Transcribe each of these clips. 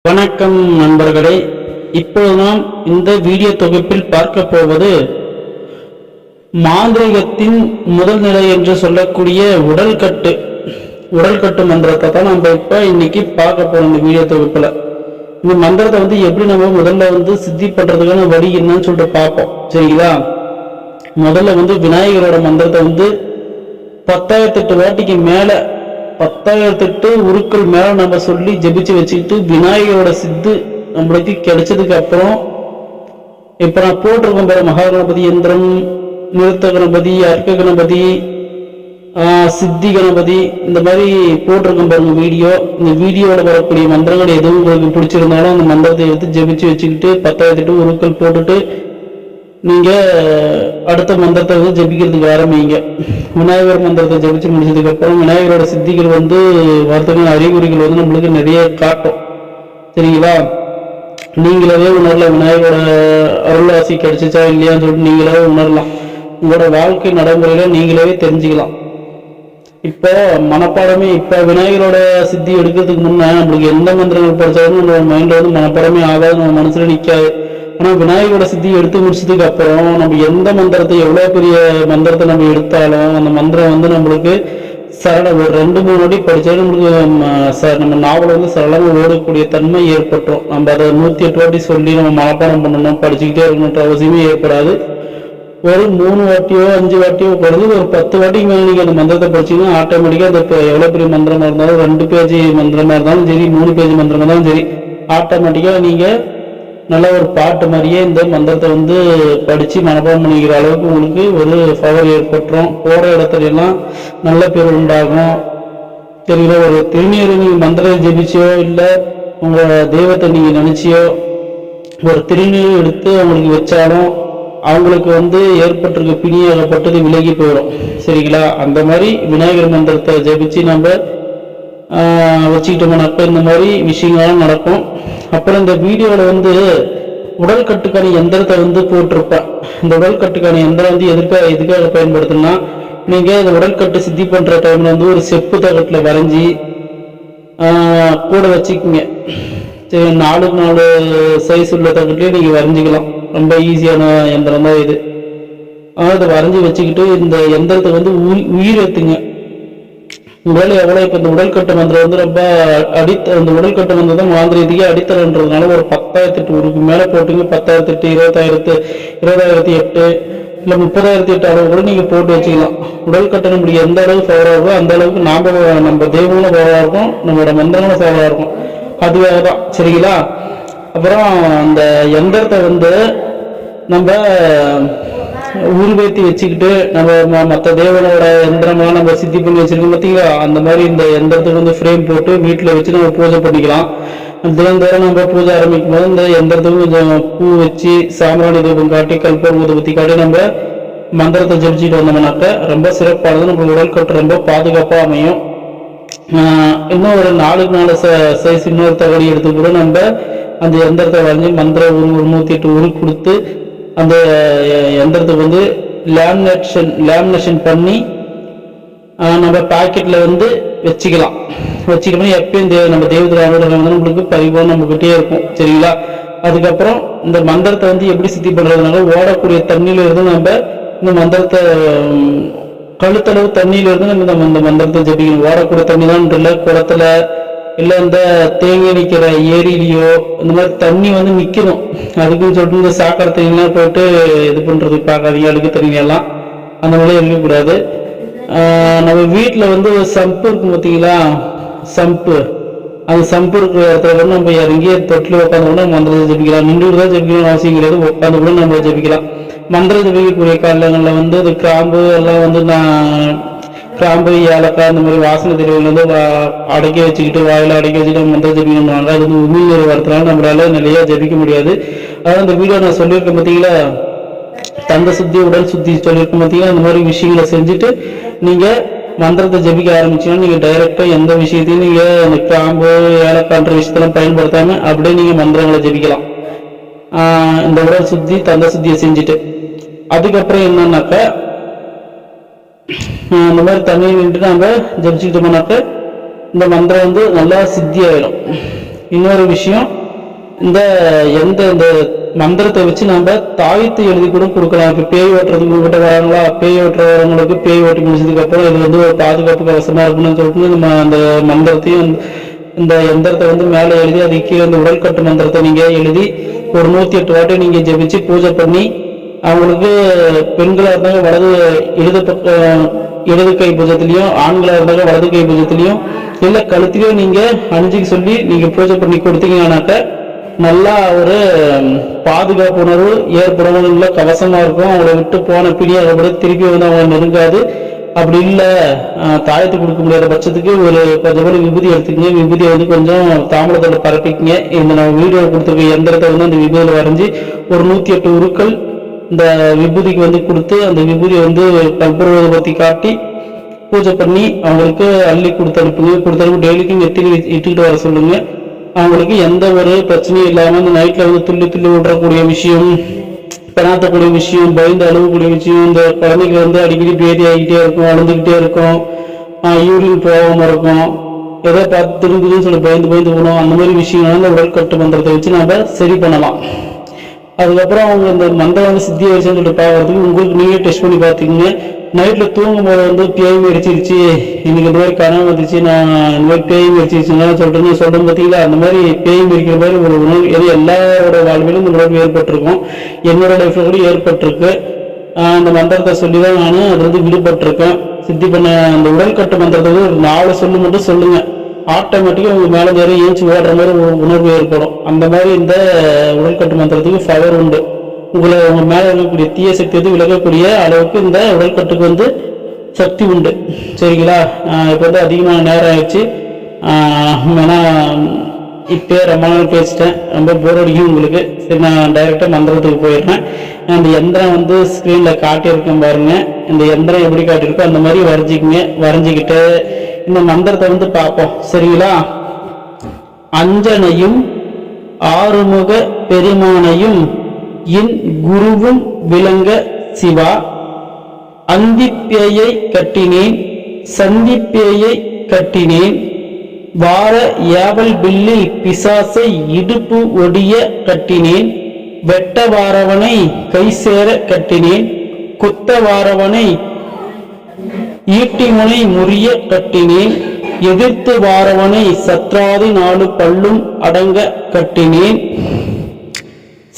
வணக்கம் நண்பர்களே. இப்போது நாம் இந்த வீடியோ தொகுப்பில் பார்க்க போவது மாந்திரிகத்தின் முதல் நிலை என்று சொல்லக்கூடிய உடல்கட்டு மந்திரத்தை தான் நம்ம இன்னைக்கு பார்க்க போறோம். இந்த வீடியோ தொகுப்புல இந்த மந்திரத்தை எப்படி நம்ம முதல்ல சித்தி பண்றதுக்கான வழி என்னன்னு சொல்லிட்டு பார்ப்போம். சரிங்களா? முதல்ல விநாயகரோட மந்திரத்தை 10,008 வாட்டிக்கு மேல 10,008 உருக்கள் மேல நம்ம சொல்லி ஜபிச்சு வச்சுக்கிட்டு விநாயகரோட சித்து நம்மளுக்கு கிடைச்சதுக்கு அப்புறம் இப்ப நான் போட்டிருக்கோம் பாரு, மகாகணபதி யந்திரம், நிறுத்த கணபதி, அர்க்க கணபதி, சித்தி கணபதி, இந்த மாதிரி போட்டிருக்கோம் பாருங்க வீடியோ. இந்த வீடியோட வரக்கூடிய மந்திரங்கள் எதுவும் உங்களுக்கு பிடிச்சிருந்தாலும் அந்த மந்திரத்தை எடுத்து ஜபிச்சு வச்சுக்கிட்டு 10,008 உருக்கள் போட்டுட்டு நீங்க அடுத்த மந்திரத்தை ஜபிக்கிறதுக்கு ஆரம்பிங்க. விநாயகர் மந்திரத்தை ஜபிச்சு முடிச்சதுக்கு அப்புறம் விநாயகரோட சித்திகள் வரதுக்கான அறிகுறிகள் நம்மளுக்கு நிறைய காட்டும். சரிங்களா? நீங்களாவே உணரலாம் விநாயகரோட அருள்வாசி கிடைச்சிச்சா இல்லையான்னு சொல்லிட்டு நீங்களாவே உணரலாம். உங்களோட வாழ்க்கை நடைமுறையில நீங்களாவே தெரிஞ்சுக்கலாம். இப்போ மனப்பாடமே விநாயகரோட சித்தி எடுக்கிறதுக்கு முன்ன நம்மளுக்கு எந்த மந்திரங்கள் படிச்சாலும் நம்ம மைண்ட்ல மனப்பாடமே ஆகாது, நம்ம மனசுல நிற்காது. ஆனா விநாயகரோட சித்தி எடுத்து முடிச்சதுக்கு அப்புறம் நம்ம எந்த மந்திரத்தை, எவ்வளவு பெரிய மந்திரத்தை நம்ம எடுத்தாலும் அந்த மந்திரம் நம்மளுக்கு சரளம் ஒரு 2-3 வாட்டி படிச்சாலும் நம்மளுக்கு நம்ம நாவல் சரளமா ஓடக்கூடிய தன்மை ஏற்பட்டுரும். நம்ம அதை 108 வாட்டி சொல்லி நம்ம மனப்பாடம் பண்ணணும், படிச்சுக்கிட்டே இருக்கணுன்ற அவசியமே ஏற்படாது. ஒரு 3 வாட்டியோ 5 வாட்டியோ குறைஞ்சு ஒரு 10 வாட்டிக்கு மேலே நீங்க அந்த மந்திரத்தை படிச்சீங்கன்னா ஆட்டோமேட்டிக்கா அந்த எவ்வளவு பெரிய மந்திரமா இருந்தாலும் 2 பேஜ் மந்திரமா இருந்தாலும் சரி, 3 பேஜ் மந்திரமா இருந்தாலும் சரி, ஆட்டோமேட்டிக்கா நீங்க நல்ல ஒரு பாட்டு மாதிரியே இந்த மந்திரத்தை படிச்சு மனப்பாடம் பண்ணிக்கிற அளவுக்கு உங்களுக்கு ஒரு பவர் ஏற்பட்டுரும். போற இடத்துல எல்லாம் நல்ல பேர் உண்டாகும். தெரியல, ஒரு திருநீர் நீங்க மந்திரத்தை ஜெபிச்சியோ இல்ல உங்க தெய்வத்தை நீங்க நினைச்சியோ ஒரு திருநீர் எடுத்து அவங்களுக்கு வச்சாலும் அவங்களுக்கு ஏற்பட்டிருக்க பிணியாகப்பட்டது விலகி போயிடும். சரிங்களா? அந்த மாதிரி விநாயகர் மந்திரத்தை ஜெபிச்சு நம்ம வச்சுக்கிட்டோம்னாக்க இந்த மாதிரி விஷயங்கள்லாம் நடக்கும். அப்புறம் இந்த வீடியோல உடல் கட்டுக்கான எந்திரத்தை போட்டிருப்பேன். இந்த உடல் கட்டுக்கான எந்திரம் எதுக்காக பயன்படுத்தணும்னா, நீங்க இந்த உடல் கட்டு சித்தி பண்ற டைம்ல ஒரு செப்பு தகட்டுல வரைஞ்சி கூட வச்சுக்குங்க. 4x4 சைஸ் உள்ள தகட்டுலயே நீங்க வரைஞ்சிக்கலாம். ரொம்ப ஈஸியான எந்திரம் தான் இது. அதை வரைஞ்சி வச்சுக்கிட்டு இந்த எந்திரத்தை உயிர் ஏத்துங்க. உடல் எவ்வளவு இப்ப இந்த உடல் கட்டு மந்திரம் ரொம்ப இந்த உடல் கட்டு மந்திரம் தான் மாந்திரத்துக்கே அடித்தளன்றதுனால ஒரு 10,008 உருக்கு மேல போட்டுங்க. 10,008, 20,008 இல்ல 30,008 அளவு கூட நீங்க போட்டு வச்சுக்கலாம். உடல் கட்டு நம்மளுக்கு எந்த அளவுக்கு ஃபேவரா இருக்கோ அந்த அளவுக்கு நம்ம தெய்வங்களும் ஃபேவரா இருக்கும், நம்மளோட மந்திரங்களும் ஃபேவரா இருக்கும். அதுவாக தான். சரிங்களா? அப்புறம் அந்த எந்திரத்தை நம்ம உருவேத்தி வச்சுக்கிட்டு நம்ம மற்ற தேவனோட எந்திரமெல்லாம் நம்ம சித்தி பண்ணி வச்சிருக்கோம் பார்த்தீங்களா, அந்த மாதிரி இந்த எந்திரத்துக்கு ஃப்ரேம் போட்டு வீட்டில் வச்சு நம்ம பூஜை பண்ணிக்கலாம். தினந்தோறும் நம்ம பூஜை ஆரம்பிக்கும் போது இந்த எந்திரத்துக்கு கொஞ்சம் பூ வச்சு சாம்பிராணி தூபம் காட்டி கல்பூரம் ஊதுபத்தி காட்டி நம்ம மந்திரத்தை ஜபிச்சுட்டு வந்தோம்னாக்க ரொம்ப சிறப்பானது. நம்ம உடல் கட்டு ரொம்ப பாதுகாப்பாக அமையும். இன்னும் ஒரு 4x4 சைஸ் இன்னொரு தகவலி எடுத்து கூட நம்ம அந்த எந்திரத்தை வரைஞ்சி மந்திரம் 108 உரு கொடுத்து அந்த எந்திரத்துக்கு லேமினேஷன் பண்ணி நம்ம பாக்கெட்ல வச்சுக்கலாம். வச்சுக்கணும். எப்பயும் நம்ம தெய்வத்தில் நம்மளுக்கு பரிபூர்ணம் நம்மகிட்டே இருக்கும். சரிங்களா? அதுக்கப்புறம் இந்த மந்திரத்தை எப்படி சித்தி பண்றதுனால ஓடக்கூடிய தண்ணியில இருந்து நம்ம இந்த மந்திரத்தை கழுத்தளவு தண்ணியில இருந்து நம்ம இந்த மந்திரத்தை ஜபிக்கணும். ஓடக்கூடிய தண்ணி தான் இல்லை, குளத்துல இல்ல இந்த தேங்கி நிக்கிற ஏரியிலையோ இந்த மாதிரி தண்ணி நிக்கணும். அதுக்குன்னு சொல்லிட்டு இந்த சாக்கடை தண்ணிலாம் போயிட்டு இது பண்றதுக்கு பார்க்காதீங்க. அழுக்கு தண்ணி எல்லாம் அந்த மாதிரி இருக்கக்கூடாது. நம்ம வீட்டுல ஒரு சம்பு இருக்கும் பார்த்தீங்களா, சம்பு, அந்த சம்பு இருக்கிற இடத்துல நம்ம இறங்கி தொட்டில உட்காந்து கூட மந்திரத்தை ஜபிக்கலாம். நின்று தான் ஜபிக்கணும்னு அவசியம் கிடையாது, உட்காந்து கூட நம்ம ஜபிக்கலாம். மந்திரம் ஜபிக்கக்கூடிய காலங்களில் அது கிராம்பு எல்லாம் நான் கிராம்பு, ஏலக்காய் அந்த மாதிரி வாசனை தெளிவுகள் அடக்கி வச்சுக்கிட்டு வாயில அடக்கி வச்சுக்கிட்டு மந்திரம் ஜபிக்கணும்னாங்க. அது உமிழ்நீர் வரதுனால நம்மளால நிறைய ஜபிக்க முடியாது. அதாவது இந்த வீடியோ நான் சொல்லியிருக்கேன் பார்த்தீங்களா, தந்த சுத்தி உடல் சுத்தி சொல்லியிருக்கேன் பார்த்தீங்களா. அந்த மாதிரி விஷயங்களை செஞ்சுட்டு நீங்க மந்திரத்தை ஜபிக்க ஆரம்பிச்சீங்கன்னா நீங்க டைரக்டா எந்த விஷயத்தையும் நீங்க அந்த கிராம்பு ஏலக்காய்ன்ற விஷயத்தெல்லாம் பயன்படுத்தாம அப்படியே நீங்க மந்திரங்களை ஜபிக்கலாம். இந்த உடல் சுத்தி தந்த சுத்தியை செஞ்சுட்டு அதுக்கப்புறம் என்னன்னாக்க இந்த மாதிரி தண்ணி நின்று நம்ம ஜபிச்சுக்கிட்டோம்னாக்க இந்த மந்திரம் நல்லா சித்தி ஆயிடும். இன்னொரு விஷயம், இந்த இந்த மந்திரத்தை வச்சு நம்ம தாயத்து எழுதி கூட கொடுக்கலாம். இப்போ பேய் ஓட்டுறதுக்கு உங்ககிட்ட வராங்களா, பேய் ஓட்டுறவங்களுக்கு பேய் ஓட்டி முடிச்சதுக்கு அப்புறம் இது வந்து ஒரு பாதுகாப்பு கவசமா இருக்கணும்னு சொல்லிட்டு நம்ம அந்த மந்திரத்தையும் இந்த எந்திரத்தை வந்து மேலே எழுதி அது கீழே இந்த உடல் கட்டு மந்திரத்தை நீங்க எழுதி ஒரு 108 வாட்டி நீங்க ஜெபிச்சு பூஜை பண்ணி அவங்களுக்கு பெண்களா இருந்தாங்க இடது கை பூஜத்திலையும், ஆண்களா இருந்தாங்க வலது கை பூஜத்திலையும் இல்ல கழுத்திலையும் நீங்க அணிஞ்சுக்க சொல்லி நீங்க பூஜை பண்ணி கொடுத்தீங்கன்னாக்க நல்லா ஒரு பாதுகாப்பு உணர்வு ஏற்படும், கவசமா இருக்கும். அவங்கள விட்டு போன பிடியாக திருப்பி வந்து அவங்க நெருங்காது. அப்படி இல்லை தாயத்து கொடுக்க முடியாத பட்சத்துக்கு ஒரு கொஞ்சம் கூட விபூதி எடுத்துக்கங்க. விபூதியை வந்து கொஞ்சம் தாமிரத்தோட பரப்பிக்குங்க. இந்த நம்ம வீடியோ கொடுத்துருக்க எந்திரத்தை வந்து அந்த விபூதியில் வரைஞ்சி ஒரு 108 உருக்கள் இந்த விபூதிக்கு வந்து கொடுத்து அந்த விபூதியை வந்து கற்பூரத்தை பற்றி காட்டி பூஜை பண்ணி அவங்களுக்கு அள்ளி கொடுத்து அனுப்புங்க. கொடுத்தனுப்பு டெய்லிக்கும் வெத்திலி இட்டுக்கிட்டு வர சொல்லுங்க. அவங்களுக்கு எந்த ஒரு பிரச்சனையும் இல்லாமல் இந்த நைட்டில் வந்து துள்ளி விடுறக்கூடிய விஷயம், பெணாத்தக்கூடிய விஷயம், பயந்து அழுகக்கூடிய விஷயம், இந்த குழந்தைக்கு வந்து அடிக்கடி பேதி ஆகிட்டே இருக்கும், அழுந்துக்கிட்டே இருக்கும், யூரின் போகாமல் இருக்கும், எதை பார்த்து திரும்புதுன்னு சொல்லி பயந்து போகணும். அந்த மாதிரி விஷயங்கள் இந்த உடல் கட்டு மந்திரத்தை வச்சு நம்ம சரி பண்ணலாம். அதுக்கப்புறம் அவங்க இந்த மந்திரம் வந்து சித்தியை வச்சுன்னு சொல்லிட்டு பார்க்கறதுக்கு உங்களுக்கு நீங்களே டெஸ்ட் பண்ணி பார்த்துக்கிங்க. நைட்டில் தூங்கும் போது வந்து பேய் அடிச்சிருச்சு, இன்னைக்கு இந்த மாதிரி கனவு வந்துச்சு, நான் இந்த மாதிரி பேய் அடிச்சிருச்சுன்னா சொல்றேன் பார்த்தீங்களா, அந்த மாதிரி பேய் இருக்கிற மாதிரி ஒரு உணவு எது எல்லாரோட வாழ்விலும் இந்த உணர்வு ஏற்பட்டிருக்கும். என்னோட லைஃப்ல கூட ஏற்பட்டிருக்கு. அந்த மந்திரத்தை சொல்லி தான் நான் அது வந்து விடுபட்டிருக்கேன். சித்தி பண்ண அந்த உடல் கட்டு மந்திரத்தை ஒரு 4 சொல்லு மட்டும் சொல்லுங்க, ஆட்டோமேட்டிக்காக உங்க மேலே வேற ஏஞ்சி ஓடுற மாதிரி ஒரு உணர்வு ஏற்படும். அந்த மாதிரி இந்த உடல் கட்டு மந்திரத்துக்கு பவர் உண்டு. உங்க மேல இருக்கக்கூடிய தீய சக்தி வந்து விலகக்கூடிய அளவுக்கு இந்த உடல் கட்டுக்கு வந்து சக்தி உண்டு. சரிங்களா? இப்போ வந்து அதிகமான நேரம் ஆயிடுச்சு. ஏன்னா இப்போ ரொம்ப நாள் பேசிட்டேன், ரொம்ப போர் அடிக்கும் உங்களுக்கு. சரி, நான் டைரெக்டா மந்திரத்துக்கு போயிடுறேன். அந்த எந்திரம் வந்து ஸ்கிரீன்ல காட்டியிருக்கேன் பாருங்க. இந்த எந்திரம் எப்படி காட்டியிருக்கோ அந்த மாதிரி வரைஞ்சிக்கங்க. வரைஞ்சிக்கிட்டு இந்த மந்திரத்தை வந்து பார்ப்போம். சரிங்களா? அஞ்சனையும் ஆறுமுக பெருமானையும் என் குருவும் விளங்க சிவா, அந்திப்பேயை கட்டினேன் சந்திப்பேயை கட்டினேன், வார ஏவல் பில்லில் பிசாசை இடுப்பு ஒடிய கட்டினேன், வெட்ட வாரவனை கை சேர கட்டினேன், குத்த வாரவனை ஈட்டிமுனை முறிய கட்டினேன், எதிர்த்து வாரவனை சத்ராதி 4 பல்லும் அடங்க கட்டினேன்,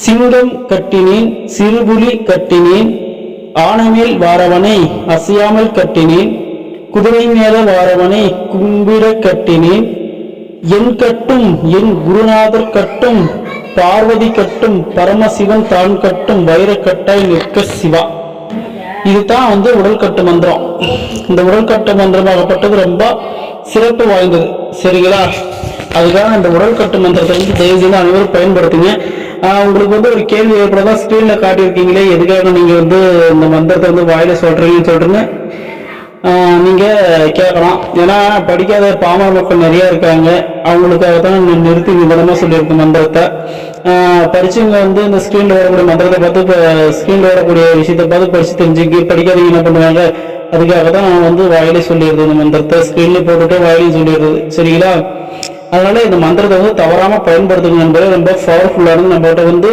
சிங்கம் கட்டினேன் சிறுபுலி கட்டினேன், ஆனமேல் வாரவனை அசையாமல் கட்டினேன், குதிரை மேல வாரவனை கும்பிட கட்டினேன், என் கட்டும் என் குருநாதர் கட்டும் பார்வதி கட்டும் பரமசிவன் தான் கட்டும் வைரக்கட்டாய் நிற்க சிவா. இதுதான் வந்து உடல் கட்டு மந்திரம். இந்த உடல் கட்டு மந்திரமாகப்பட்டது ரொம்ப சிறப்பு வாய்ந்தது. சரிங்களா? அதுக்காக இந்த உடல் கட்டு மந்திரத்தை வந்து தயவு செய்து அனைவரும் பயன்படுத்துங்க. உங்களுக்கு வந்து ஒரு கேள்வி ஏற்படதான் ஸ்கிரீன்ல காட்டியிருக்கீங்களே, எதுக்காக நீங்க வந்து இந்த மந்திரத்தை வந்து வாயில சொல்றீங்கன்னு நீங்க கேட்கலாம். ஏன்னா படிக்காத பாமர மக்கள் நிறைய இருக்காங்க, அவங்களுக்காக தான் நிறுத்தி விவரமா சொல்லியிருக்க மந்திரத்தை. படிச்சவங்க வந்து இந்த ஸ்கிரீன்ல வரக்கூடிய மந்திரத்தை பார்த்து ஸ்கிரீன்ல வரக்கூடிய விஷயத்தை பார்த்து படிச்சு தெரிஞ்சுக்கி, படிக்காதவங்க என்ன பண்ணுவாங்க, அதுக்காக தான் நான் வந்து வாயிலே சொல்லிடுறது. இந்த மந்திரத்தை ஸ்கிரீன்ல போட்டுட்டு வாயிலையும் சொல்லிடுறது. சரிங்களா? அதனால இந்த மந்திரத்தை வந்து தவறாம பயன்படுத்துங்க என்பது ரொம்ப பவர்ஃபுல்லானது. நம்மகிட்ட வந்து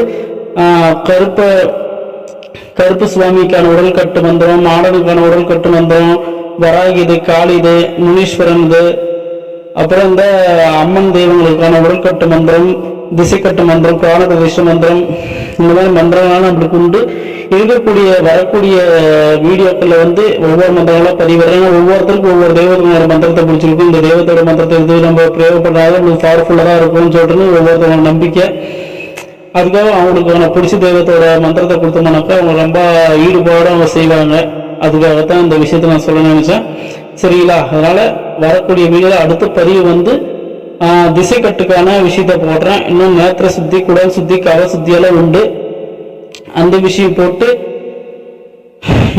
கருப்பு சுவாமிக்கான உடல் கட்டு மந்திரம், மாடனுக்கான உடல் கட்டு மந்திரம், வராகிது, காளிது, முனீஸ்வரன், அப்புறம் இந்த அம்மன் தெய்வங்களுக்கான உடல் கட்டு மந்திரம், திசை கட்டு மந்திரம், பிராண பிரதிஷ்ட மந்திரம், இந்த மாதிரி மந்திரங்களாம் நம்மளுக்கு உண்டு. வரக்கூடிய வீடியோக்கள்ல வந்து ஒவ்வொரு மந்திரங்களா பதிவிடுறாங்க. ஒவ்வொருத்தருக்கும் ஒவ்வொரு தெய்வத்தோட மந்திரத்தை பிடிச்சிருக்கும். இந்த தெய்வத்தோட மந்திரத்தை இது நம்ம பிரயோகப்படுறாங்க, உங்களுக்கு பவர்ஃபுல்லா தான் இருக்கும்னு சொல்றது ஒவ்வொருத்தவங்க நம்பிக்கை. அதுக்காக அவங்களுக்கு பிடிச்ச தெய்வத்தோட மந்திரத்தை கொடுத்தோம்னாக்கா அவங்க ரொம்ப ஈடுபாடு அவங்க செய்வாங்க. அதுக்காகத்தான் இந்த விஷயத்த நான் சொல்ல நினைச்சேன். சரிங்களா? அதனால வரக்கூடிய வீடியோல அடுத்த பதிவு வந்து திசை கட்டுக்கான விஷயத்த போடுறேன். இன்னும் நேத்திர சுத்தி, குடல் சுத்தி, கவ சுத்தியெல்லாம் உண்டு. அந்த விஷயம் போட்டு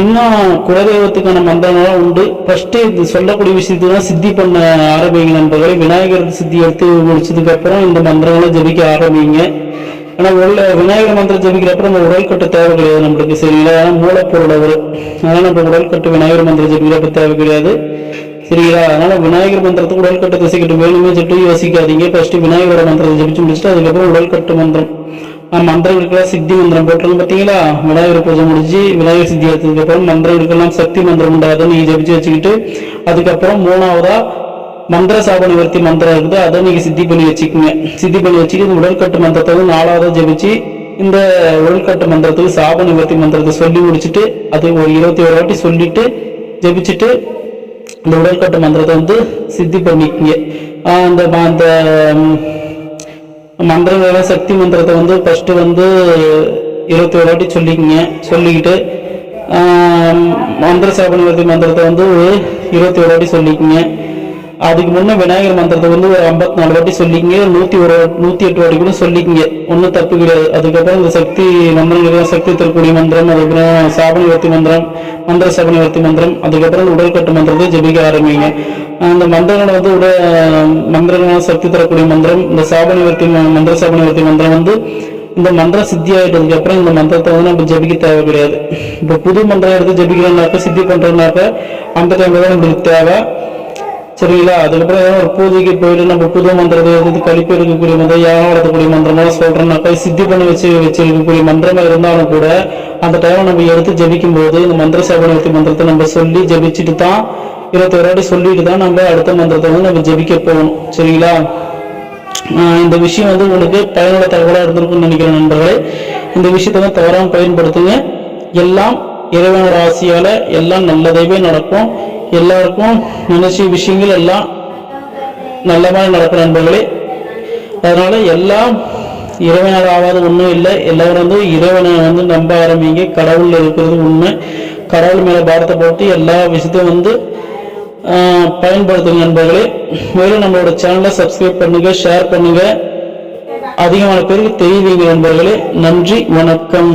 இன்னும் குலதெய்வத்துக்கான மந்திரங்கள்லாம் உண்டு. ஃபர்ஸ்ட் இது சொல்லக்கூடிய விஷயத்தான் சித்தி பண்ண ஆரம்பிங்க நண்பர்களே. விநாயகர் சித்தி எடுத்து முடிச்சதுக்கு அப்புறம் இந்த மந்திரங்களை ஜபிக்க ஆரம்பிங்க. ஆனா விநாயகர் மந்திரம் ஜபிக்கிறப்ப நம்ம உடல் கட்டு தேவை கிடையாது நம்மளுக்கு. சரிங்களா? ஏன்னா மூலப்பொருள் அவரு. அதனால நம்ம உடல் கட்டு விநாயகர் மந்திரம் ஜபிக்கிறப்ப தேவை கிடையாது. சரிங்களா? அதனால விநாயகர் மந்திரத்துக்கு உடல் கட்டு திசை கட்டு வேணுமே சொல்லிட்டு யோசிக்காதீங்க. ஃபர்ஸ்ட் விநாயகரோட மந்திரத்தை ஜபிச்சு முடிச்சுட்டு அதுக்கப்புறம் உடல் கட்டு மந்திரம் மந்திரங்களுக்கெல்லாம் சித்தி மந்திரம் போட்டிருக்கோம் பார்த்தீங்களா? விநாயகர் பூஜை முடிஞ்சு விநாயகர் சித்தி எடுத்ததுக்கு அப்புறம் மந்திரங்களுக்கெல்லாம் சக்தி மந்திரம் உண்டாது நீங்க ஜபிச்சு வச்சுக்கிட்டு, அதுக்கப்புறம் மூணாவதா மந்திர சாப நிவர்த்தி மந்திரம் இருக்குது, அதை நீங்க சித்தி பண்ணி வச்சுக்கோங்க. சித்தி பண்ணி வச்சுக்கிட்டு உடல்கட்டு மந்திரத்தை வந்து நாலாவதா ஜபிச்சு இந்த உடல்கட்டு மந்திரத்துக்கு சாப நிவர்த்தி மந்திரத்தை சொல்லி முடிச்சுட்டு அது ஒரு 21 வாட்டி சொல்லிட்டு ஜபிச்சுட்டு இந்த உடல்கட்டு மந்திரத்தை வந்து சித்தி பண்ணிக்கங்க. அந்த மந்திரங்கள சக்தி மந்திரத்தை வந்து ஃபர்ஸ்ட் வந்து 21 வாட்டி சொல்லிக்கங்க. சொல்லிக்கிட்டு மந்திர சாப நிவர்த்தி மந்திரத்தை வந்து 21 வாட்டி சொல்லிக்கங்க. அதுக்கு முன்னே விநாயகர் மந்திரத்தை வந்து ஒரு 54 வாட்டி சொல்லிக்கங்க. 108 வாட்டி கூட சொல்லிக்கங்க, ஒன்றும் தப்பு கிடையாது. அதுக்கப்புறம் இந்த சக்தி மந்திரங்கள் சக்தி தரக்கூடிய மந்திரம், அதுக்கப்புறம் சாப நிவர்த்தி மந்திரம், மந்திர சாப நிவர்த்தி மந்திரம், அதுக்கப்புறம் உடல்கட்டு மந்திரத்தை ஜபிக்க ஆரம்பிங்க. அந்த மந்திரங்களை வந்து மந்திரங்கள் சக்தி தரக்கூடிய மந்திரம், இந்த சாப நிவர்த்தி மந்திர சாப நிவர்த்தி மந்திரம் வந்து இந்த மந்திரம் சித்தி ஆகிட்டதுக்கு அப்புறம் இந்த மந்திரத்தை வந்து நம்ம ஜபிக்க தேவை கிடையாது. இப்போ புது மந்திரம் எடுத்து ஜபிக்கிறோம்னாக்க சித்தி பண்றோம்னாக்க அந்த டைம்ல தான் நம்மளுக்கு தேவை. சரிங்களா? அதுக்கப்புறம் ஒரு பூஜைக்கு போயிட்டு நம்ம புது மந்திரத்தை எடுத்து கழிப்பு எடுக்கக்கூடிய மந்திரம், யாகம் வளர்த்தக்கூடிய மந்திரமாக சொல்றோம்னாக்கா சித்தி பண்ணி வச்சிருக்கக்கூடிய மந்திரமா இருந்தாலும் கூட அந்த டைம் நம்ம எடுத்து ஜபிக்கும் போது இந்த மந்திர சாப நிவர்த்தி மந்திரத்தை நம்ம சொல்லி ஜபிச்சுட்டு தான் 21 வாட்டி சொல்லிட்டு தான் நம்ம அடுத்த மந்திரத்தை வந்து நம்ம ஜபிக்க போகணும். சரிங்களா? இந்த விஷயம் வந்து உங்களுக்கு பயனுள்ள தகவலாக இருந்திருக்கும்னு நினைக்கிறேன் நண்பர்களே. இந்த விஷயத்தை வந்து தவறாமல் பயன்படுத்துங்க. எல்லாம் இறைவனோட ஆசையால எல்லாம் நல்லதாகவே நடக்கும். எல்லாருக்கும் நினைச்ச விஷயங்கள் எல்லாம் நல்ல மாதிரி நடக்கும் நண்பர்களே. அதனால எல்லாம் இறைவனால் ஆகாத ஒன்றும் இல்லை. எல்லாரும் வந்து இறைவனை வந்து நம்ப ஆரம்பிங்க. கடவுள் இருக்கிறது உண்மை. கடவுள் மேல பாரத்தை போட்டு எல்லா விஷயத்தையும் வந்து பயன்படுத்துங்க நண்பர்களே. மேலும் நம்மளோட சேனலை சப்ஸ்கிரைப் பண்ணுங்க, ஷேர் பண்ணுங்க, அதிகமான பேருக்கு தெரிவிங்க நண்பர்களே. நன்றி, வணக்கம்.